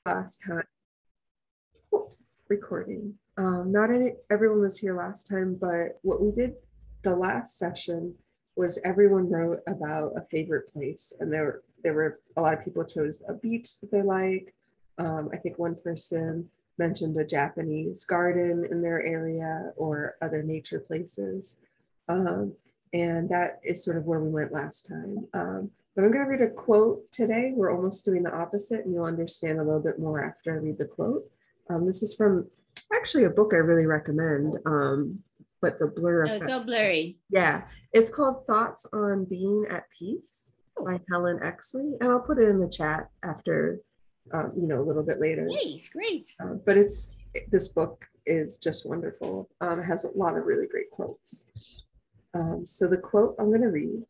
last time. Oh, recording. Not everyone was here last time, but what we did the last session was everyone wrote about a favorite place, and there were a lot of people chose a beach that they like. I think one person mentioned a Japanese garden in their area or other nature places. And that is sort of where we went last time. But I'm going to read a quote today. We're almost doing the opposite, and you'll understand a little bit more after I read the quote. This is from actually a book I really recommend, but the blur effect. It's so blurry. Yeah, it's called Thoughts on Being at Peace by Helen Exley, and I'll put it in the chat after, a little bit later. Hey, great. But this book is just wonderful. It has a lot of really great quotes. So the quote I'm going to read,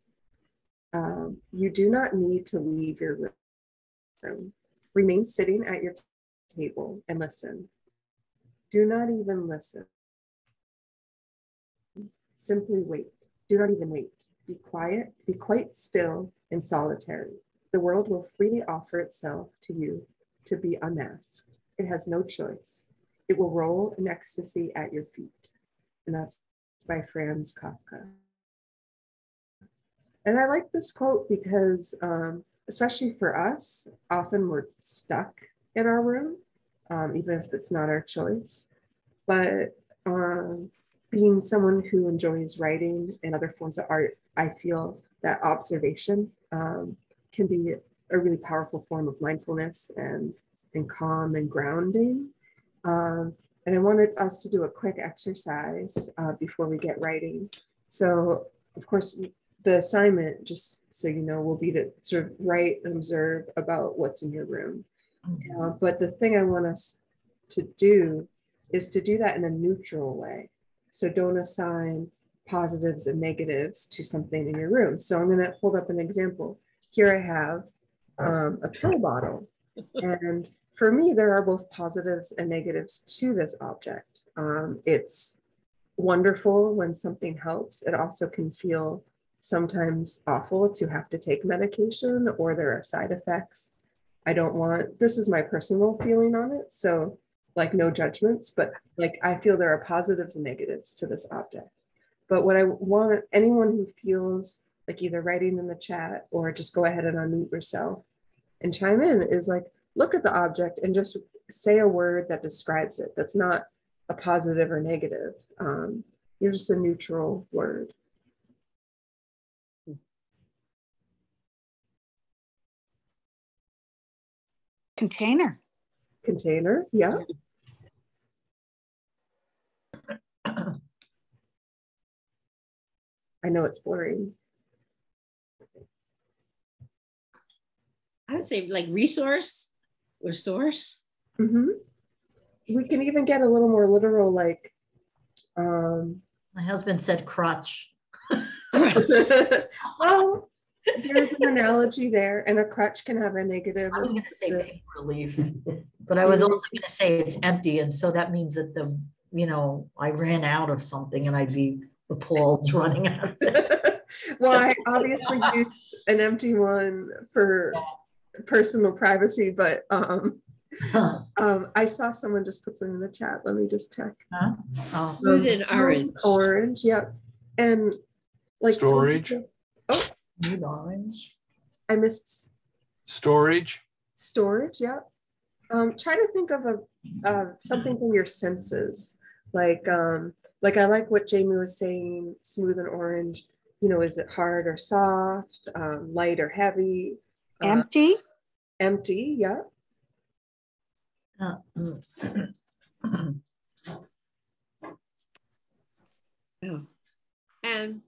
you do not need to leave your room. Remain sitting at your table and listen. Do not even listen. Simply wait. Do not even wait. Be quiet, be quite still and solitary. The world will freely offer itself to you to be unmasked. It has no choice. It will roll in ecstasy at your feet. And that's by Franz Kafka. And I like this quote because, especially for us, often we're stuck in our room, even if it's not our choice. But being someone who enjoys writing and other forms of art, I feel that observation can be a really powerful form of mindfulness and calm and grounding. And I wanted us to do a quick exercise before we get writing. So, of course, the assignment, just so you know, will be to sort of write and observe about what's in your room. But the thing I want us to do is to do that in a neutral way. So don't assign positives and negatives to something in your room. So I'm going to hold up an example. Here I have a pill bottle. And for me, there are both positives and negatives to this object. It's wonderful when something helps. It also can feel sometimes awful to have to take medication, or there are side effects. This is my personal feeling on it. So like no judgments, but like I feel there are positives and negatives to this object. But what I want anyone who feels like either writing in the chat or just go ahead and unmute yourself and chime in is like, look at the object and just say a word that describes it. That's not a positive or negative. You're just a neutral word. Container. Container, yeah. I know it's blurry. I would say like resource or source. Mm-hmm. We can even get a little more literal, like. My husband said crutch. Well, there's an analogy there, and a crutch can have a negative. I was going to say pain relief, but I was also going to say it's empty, and so that means that I ran out of something, and I'd be appalled running out of it. Well, I obviously used an empty one for personal privacy, but I saw someone just put something in the chat. Let me just check. Smooth and orange. Orange, yep. And like storage. Smooth orange. I missed storage. Storage, yep. Try to think of something from your senses, like I like what Jamie was saying. Smooth and orange. Is it hard or soft, light or heavy? Empty. Empty, yeah. And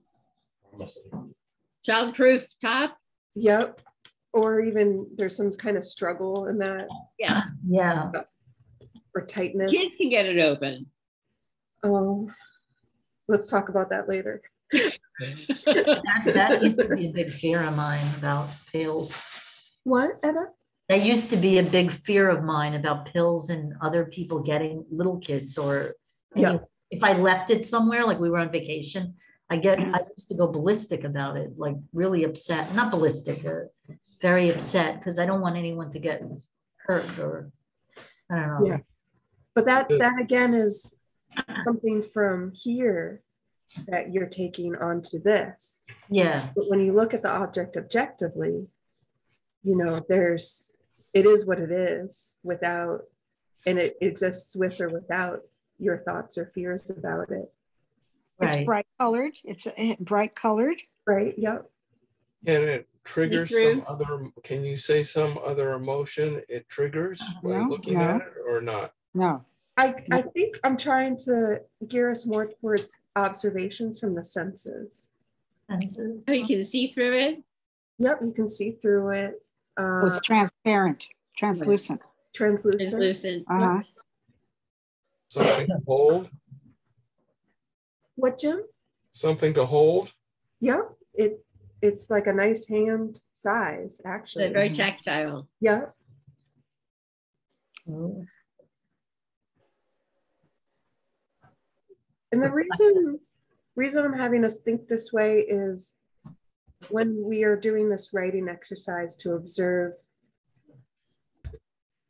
childproof top. Yep. Or even there's some kind of struggle in that. Yes. Yeah. Or tightness. Kids can get it open. Oh, let's talk about that later. that used to be a big fear of mine about pills. What, Edda? That used to be a big fear of mine about pills and other people getting, little kids, or if I left it somewhere, like we were on vacation, I used to go ballistic about it, like really upset, not ballistic, very upset, because I don't want anyone to get hurt or I don't know. Yeah. But that again is something from here that you're taking onto this. Yeah. But when you look at the object objectively, you know, it is what it is without, and it exists with or without your thoughts or fears about it. It's Right. bright colored. It's bright colored. Right. Yep. Can it trigger See-through? some other, can you say some other emotion it triggers by No, looking no. at it or not? No. I think I'm trying to gear us more towards observations from the senses. Senses. Oh, you can see through it. Yep, you can see through it. Oh, it's transparent, translucent. Translucent. Translucent. Uh-huh. Something to hold? What, Jim? Something to hold? Yep. It's like a nice hand size, actually. They're very tactile. Yep. Ooh. And the reason I'm having us think this way is when we are doing this writing exercise to observe,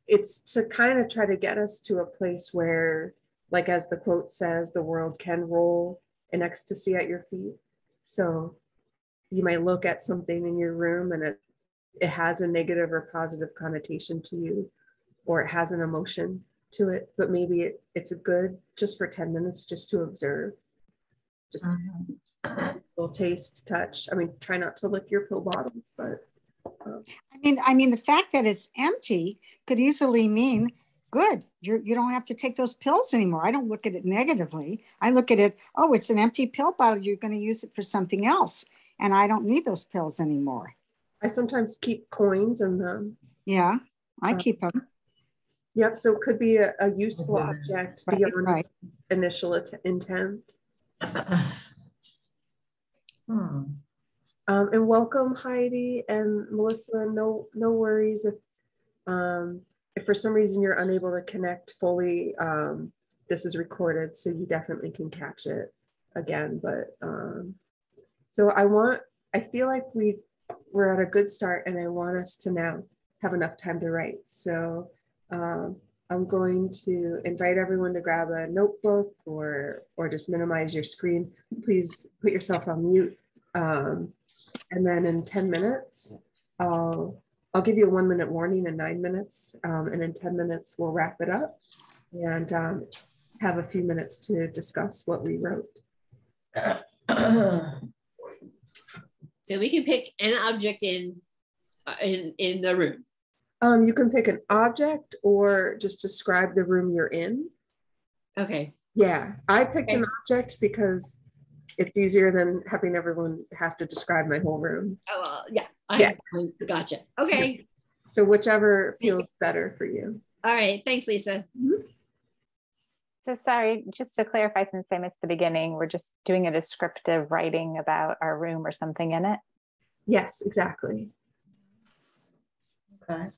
it's to kind of try to get us to a place where, like as the quote says, the world can roll in ecstasy at your feet. So you might look at something in your room and it has a negative or positive connotation to you, or it has an emotion to it, but maybe it's a good just for 10 minutes just to observe. Just a little taste, touch. I mean, try not to lick your pill bottles, but I mean, the fact that it's empty could easily mean good. You don't have to take those pills anymore. I don't look at it negatively. I look at it, oh, it's an empty pill bottle. You're going to use it for something else, and I don't need those pills anymore. I sometimes keep coins in them. Yeah, I keep them. Yep. So it could be a useful object Right, beyond right. initial intent. And welcome Heidi and Melissa. No worries if for some reason you're unable to connect fully. This is recorded, so you definitely can catch it again. But so I feel like we're at a good start, and I want us to now have enough time to write. So I'm going to invite everyone to grab a notebook or just minimize your screen. Please put yourself on mute. And then in 10 minutes, I'll give you a 1 minute warning in 9 minutes. And in 10 minutes, we'll wrap it up and have a few minutes to discuss what we wrote. So we can pick an object in the room. You can pick an object or just describe the room you're in. Okay. Yeah, I picked Okay. an object because it's easier than having everyone have to describe my whole room. Oh, well, yeah. Yeah. I gotcha. Okay. So whichever feels better for you. All right. Thanks, Lisa. So sorry, just to clarify, since I missed the beginning, we're just doing a descriptive writing about our room or something in it. Yes, exactly. Okay.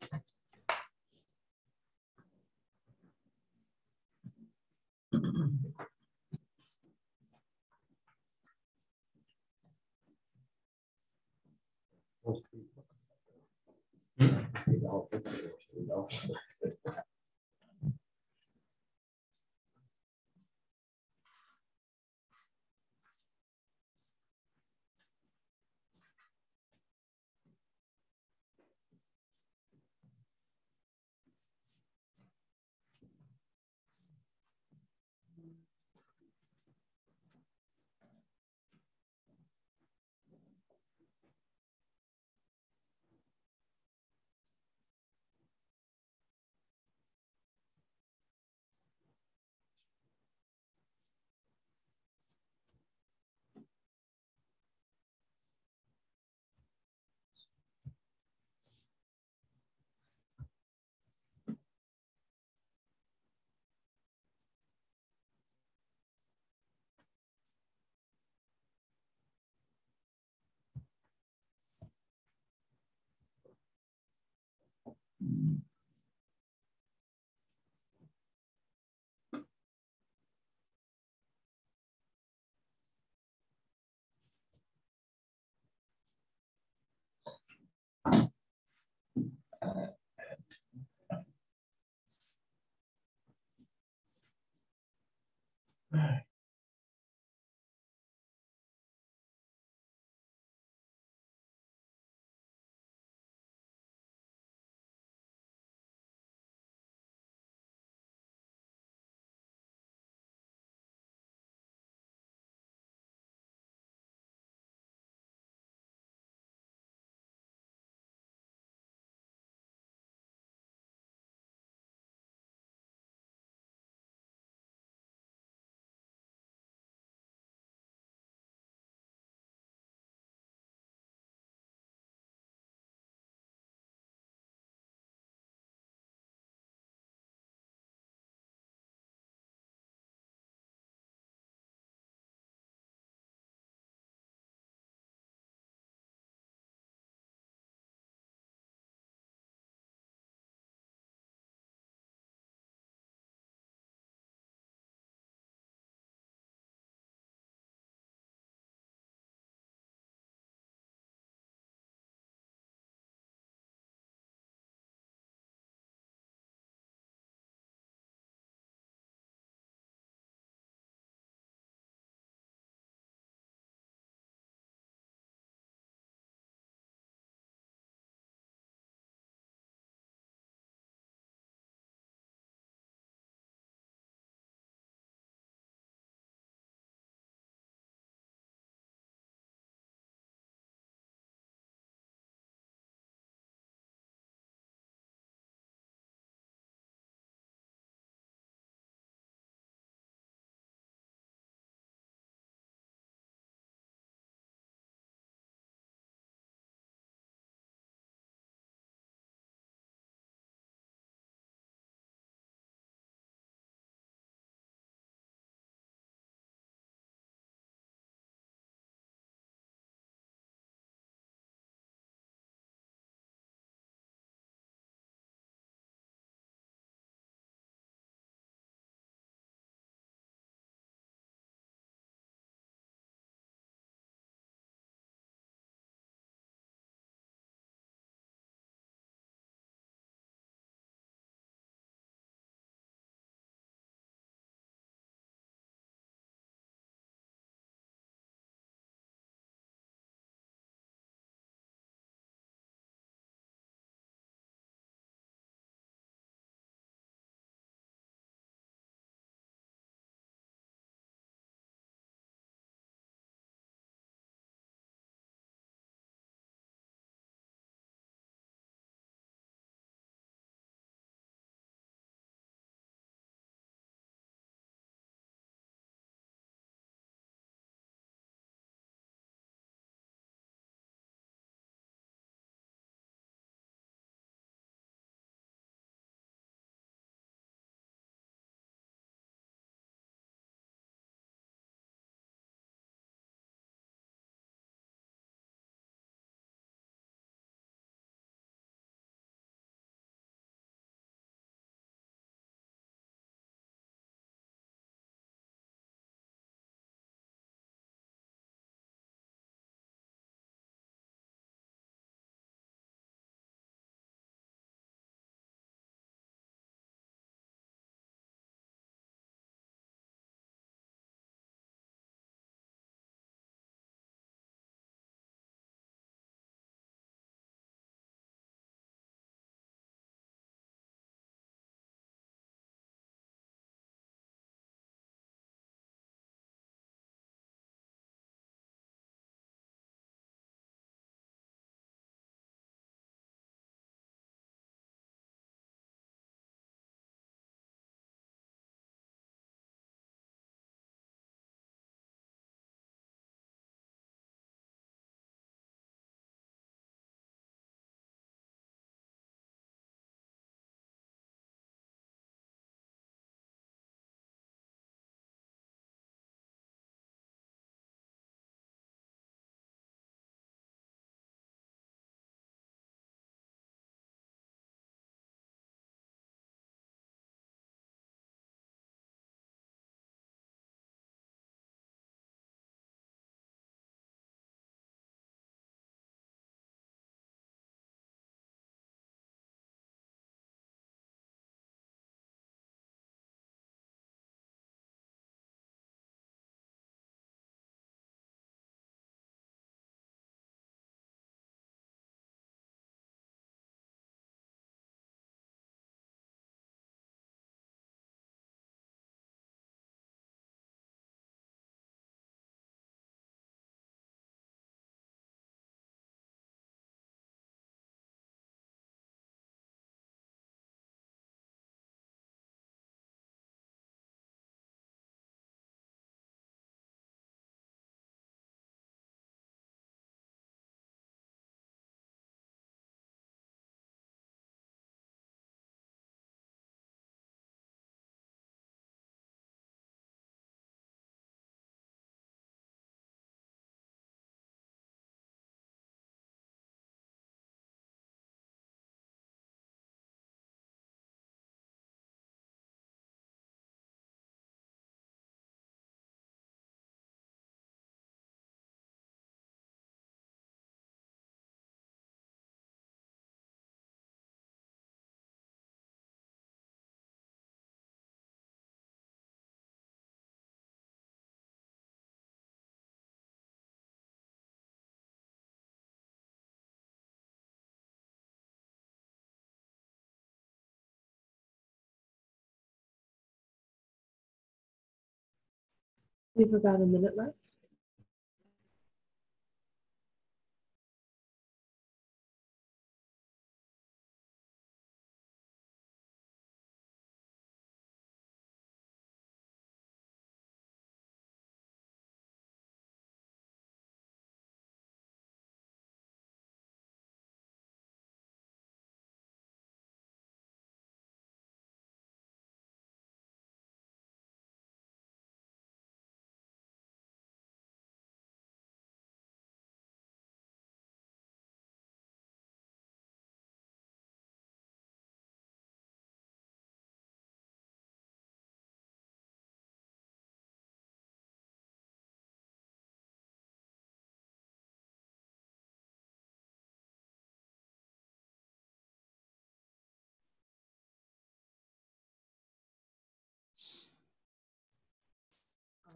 We have about a minute left.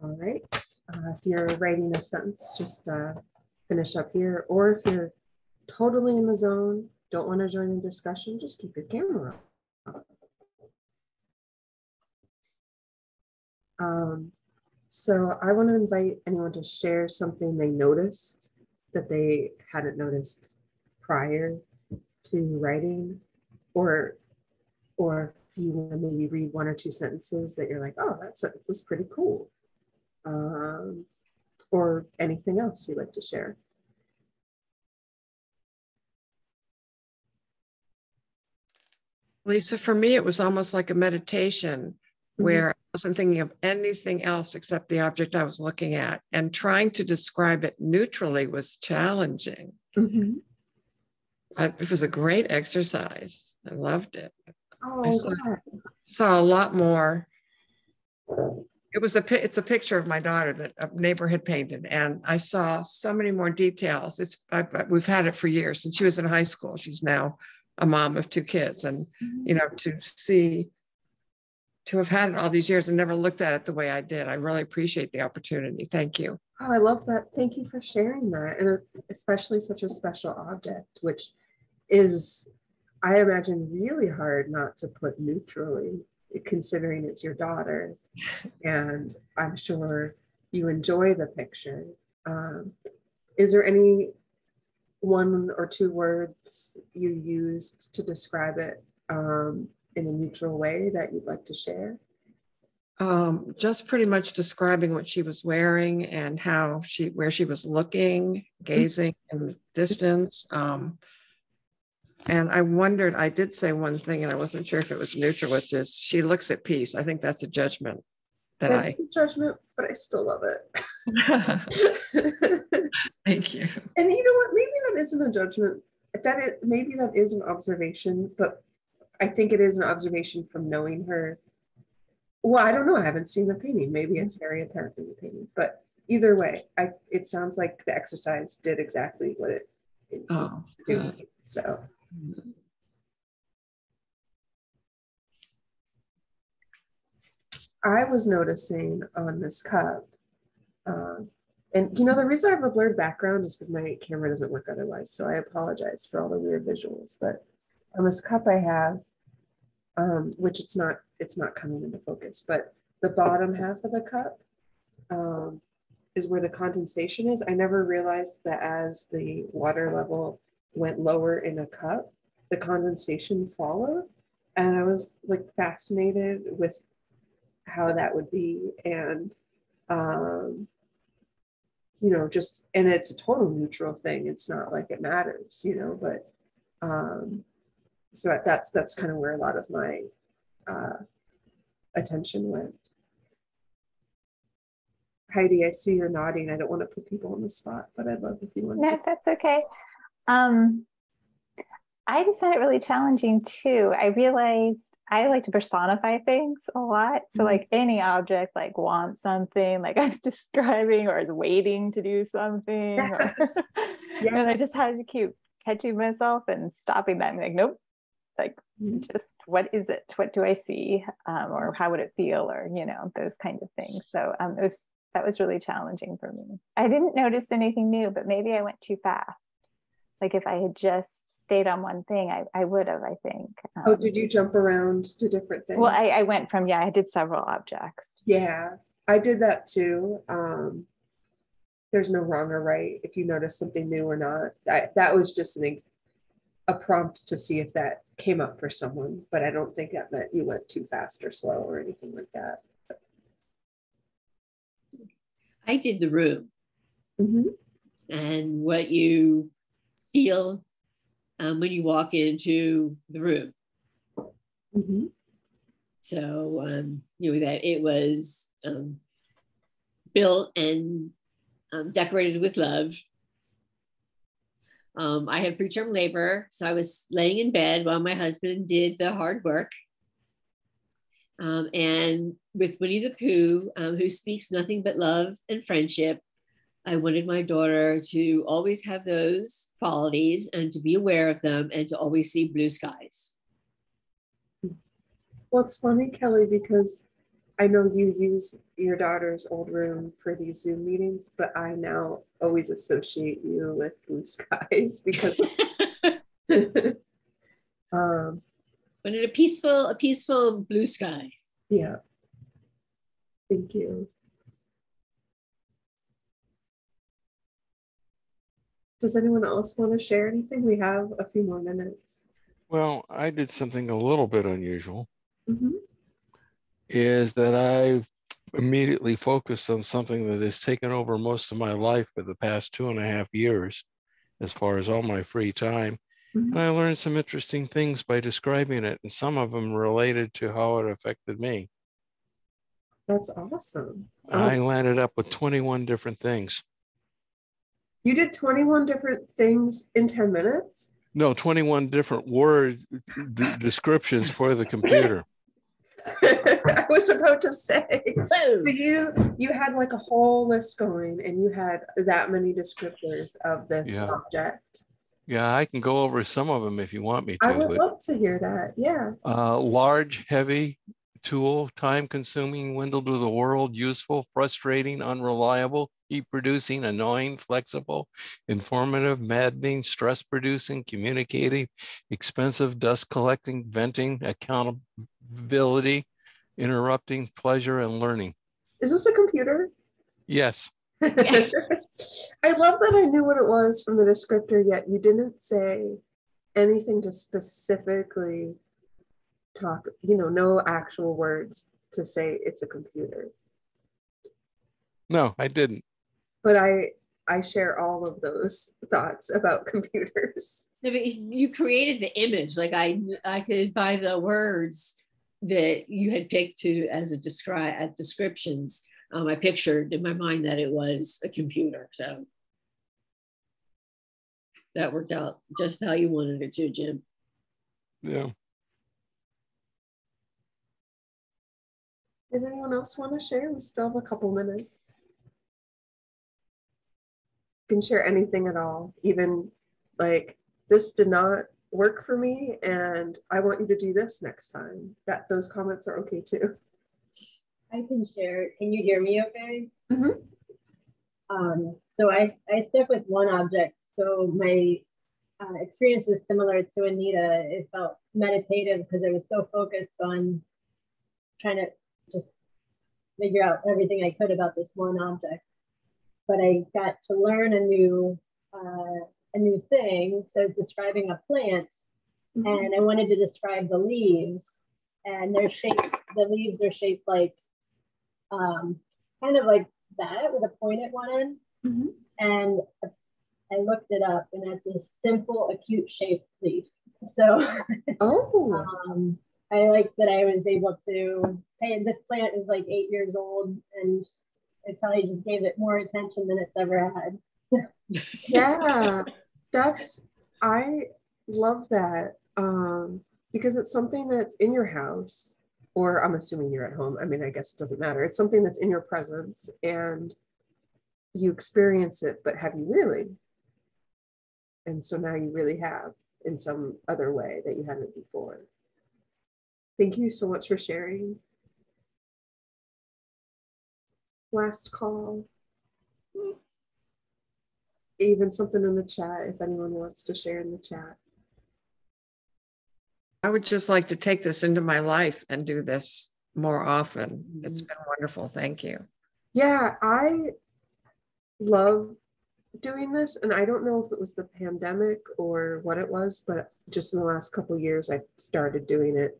All right. If you're writing a sentence, just finish up here. Or if you're totally in the zone, don't want to join the discussion, just keep your camera on. So I want to invite anyone to share something they noticed that they hadn't noticed prior to writing, or if you want to maybe read one or two sentences that you're like, oh, that sentence is pretty cool. Or anything else you'd like to share. Lisa, for me, it was almost like a meditation where I wasn't thinking of anything else except the object I was looking at, and trying to describe it neutrally was challenging. It was a great exercise. I loved it. Oh, I saw a lot more. It's a picture of my daughter that a neighbor had painted, and I saw so many more details. We've had it for years. Since she was in high school, she's now a mom of 2 kids, and you know, to have had it all these years and never looked at it the way I did, I really appreciate the opportunity. Thank you. Oh, I love that. Thank you for sharing that, and especially such a special object, which is, I imagine, really hard not to put neutrally, considering it's your daughter, and I'm sure you enjoy the picture. Is there any 1 or 2 words you used to describe it in a neutral way that you'd like to share? Just pretty much describing what she was wearing and where she was looking, gazing in the distance. And I wondered, I did say one thing and I wasn't sure if it was neutral, which is she looks at peace. I think that's a judgment That's a judgment, but I still love it. Thank you. And you know what? Maybe that isn't a judgment. Maybe that is an observation, but I think it is an observation from knowing her. Well, I don't know. I haven't seen the painting. Maybe it's very apparent in the painting, but either way, it sounds like the exercise did exactly what it did. So. I was noticing on this cup, and you know, the reason I have the blurred background is because my camera doesn't work otherwise, so I apologize for all the weird visuals. But on this cup I have, which it's not coming into focus, but the bottom half of the cup is where the condensation is. I never realized that as the water level went lower in a cup, the condensation followed, and I was like fascinated with how that would be. And you know, just, and it's a total neutral thing, it's not like it matters, you know, but so that's kind of where a lot of my attention went. Heidi, I see you're nodding. I don't want to put people on the spot, but I'd love if you want. No, that's okay. I just found it really challenging too. I realized I like to personify things a lot. So like any object, like wants something, like I was describing, or is waiting to do something. Yes. And I just had to keep catching myself and stopping that and like, nope, like just what is it? What do I see? Or how would it feel? Or, you know, those kinds of things. So that was really challenging for me. I didn't notice anything new, but maybe I went too fast. Like if I had just stayed on one thing, I would have, I think. Did you jump around to different things? Well, I went from, I did several objects. Yeah. I did that too. There's no wrong or right if you notice something new or not. That was just a prompt to see if that came up for someone, but I don't think that meant you went too fast or slow or anything like that. I did the room. Mm-hmm. And what you feel when you walk into the room. Mm-hmm. So, that it was built and decorated with love. I have preterm labor, so I was laying in bed while my husband did the hard work. And with Winnie the Pooh, who speaks nothing but love and friendship, I wanted my daughter to always have those qualities and to be aware of them and to always see blue skies. Well, it's funny, Kelly, because I know you use your daughter's old room for these Zoom meetings, but I now always associate you with blue skies because Wanted a peaceful blue sky. Yeah. Thank you. Does anyone else want to share anything? We have a few more minutes. Well, I did something a little bit unusual, Mm-hmm. is that I immediately focused on something that has taken over most of my life for the past 2.5 years, as far as all my free time. Mm-hmm. And I learned some interesting things by describing it, and some of them related to how it affected me. That's awesome. I landed up with 21 different things. You did 21 different things in 10 minutes? No, 21 different word descriptions for the computer. I was about to say, so you had like a whole list going and you had that many descriptors of this object. Yeah, I can go over some of them if you want me to. I would love to hear that. Yeah. Large, heavy tool, time-consuming, window to the world, useful, frustrating, unreliable, heat-producing, annoying, flexible, informative, maddening, stress-producing, communicating, expensive, dust-collecting, venting, accountability, interrupting, pleasure, and learning. Is this a computer? Yes. I love that I knew what it was from the descriptor, yet you didn't say anything to specifically talk, no actual words to say it's a computer. No, I didn't. But I share all of those thoughts about computers. You created the image. Like I could, by the words that you had picked as descriptions, I pictured in my mind that it was a computer. So that worked out just how you wanted it to, Jim. Yeah. Did anyone else want to share? We still have a couple minutes. You can share anything at all, even like this did not work for me and I want you to do this next time. Those comments are okay too. I can share. Can you hear me okay? Mm-hmm. So I stuck with one object. So my experience was similar to Anita. It felt meditative because I was so focused on trying to just figure out everything I could about this one object. But I got to learn a new thing. So I was describing a plant, and I wanted to describe the leaves, and they're shaped. The leaves are shaped like kind of like that with a point at one end. Mm-hmm. And I looked it up, and it's a simple acute shaped leaf. So I like that I was able to, hey, this plant is like 8 years old, and I probably just gave it more attention than it's ever had. Yeah, I love that because it's something that's in your house, or I'm assuming you're at home. I mean, I guess it doesn't matter. It's something that's in your presence and you experience it, but have you really? And so now you really have in some other way that you hadn't before. Thank you so much for sharing. Last call. Even something in the chat if anyone wants to share in the chat. I would just like to take this into my life and do this more often. It's been wonderful. Thank you. Yeah, I love doing this, and I don't know if it was the pandemic or what it was, but just in the last couple of years, I started doing it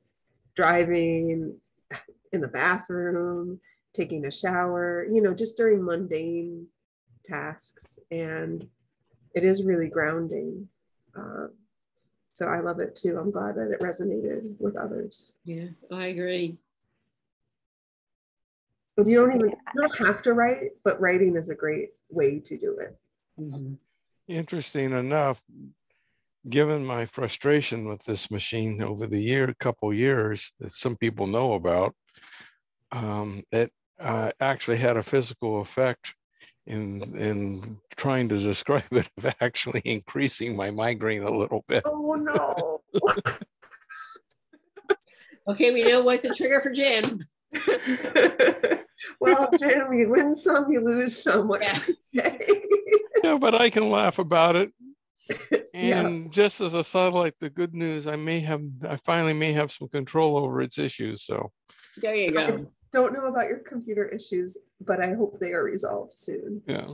driving, in the bathroom, taking a shower, just during mundane tasks. And it is really grounding. So I love it too. I'm glad that it resonated with others. Yeah, I agree. But you don't have to write, but writing is a great way to do it. Mm-hmm. Interesting enough, given my frustration with this machine over the couple years that some people know about, it actually had a physical effect in trying to describe it, of actually increasing my migraine a little bit. Oh no. Okay, we know what's a trigger for Jim. Well, Jim, you win some, you lose some. What can I say? Yeah, but I can laugh about it. And just as a sidelight, the good news, I finally may have some control over its issues. So there you go. I don't know about your computer issues, but I hope they are resolved soon. Yeah.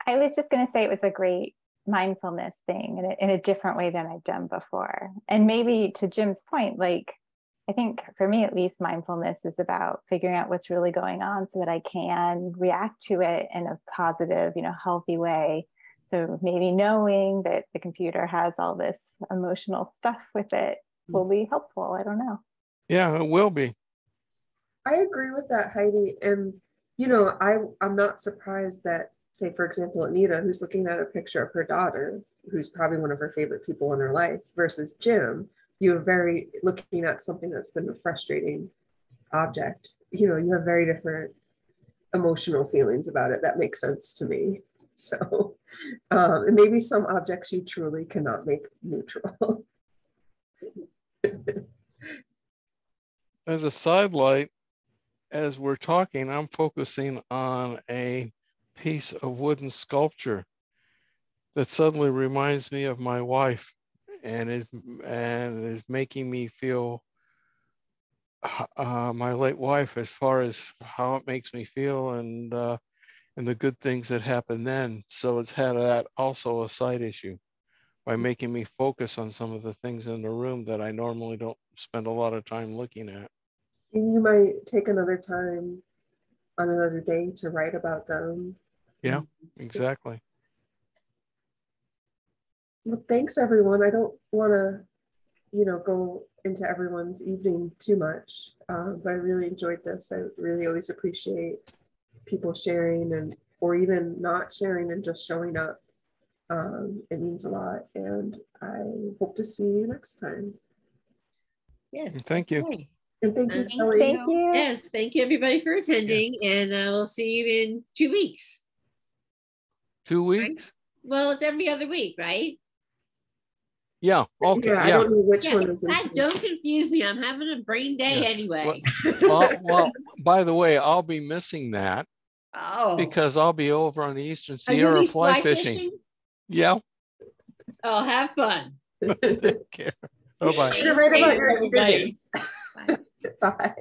I was just going to say it was a great mindfulness thing in a different way than I've done before. And maybe to Jim's point, like, I think for me, at least, mindfulness is about figuring out what's really going on so that I can react to it in a positive, healthy way. So maybe knowing that the computer has all this emotional stuff with it will be helpful. I don't know. Yeah, it will be. I agree with that, Heidi. And, I'm not surprised that, say, for example, Anita, who's looking at a picture of her daughter, who's probably one of her favorite people in her life, versus Jim, looking at something that's been a frustrating object. You have very different emotional feelings about it. That makes sense to me. So, and maybe some objects you truly cannot make neutral. As a sidelight, as we're talking, I'm focusing on a piece of wooden sculpture that suddenly reminds me of my wife, and is making me feel my late wife, as far as how it makes me feel, and the good things that happened then. So it's had that also a side issue by making me focus on some of the things in the room that I normally don't spend a lot of time looking at. You might take another time on another day to write about them. Yeah, exactly. Well, thanks everyone. I don't want to, go into everyone's evening too much, but I really enjoyed this. I really always appreciate people sharing or even not sharing and just showing up. It means a lot, and I hope to see you next time. Yes. Thank you. Okay. And thank you, Kelly. Thank you. Yes, thank you everybody for attending, and we'll see you in 2 weeks. 2 weeks? Right? Well, it's every other week, right? Yeah. Okay. Yeah, I don't know which one is. Don't confuse me. I'm having a brain day anyway. Well, by the way, I'll be missing that. Oh. Because I'll be over on the Eastern Sierra fly fishing. Yeah. Oh, have fun. Take care. Bye-bye. You're right about your experience. Bye. Bye.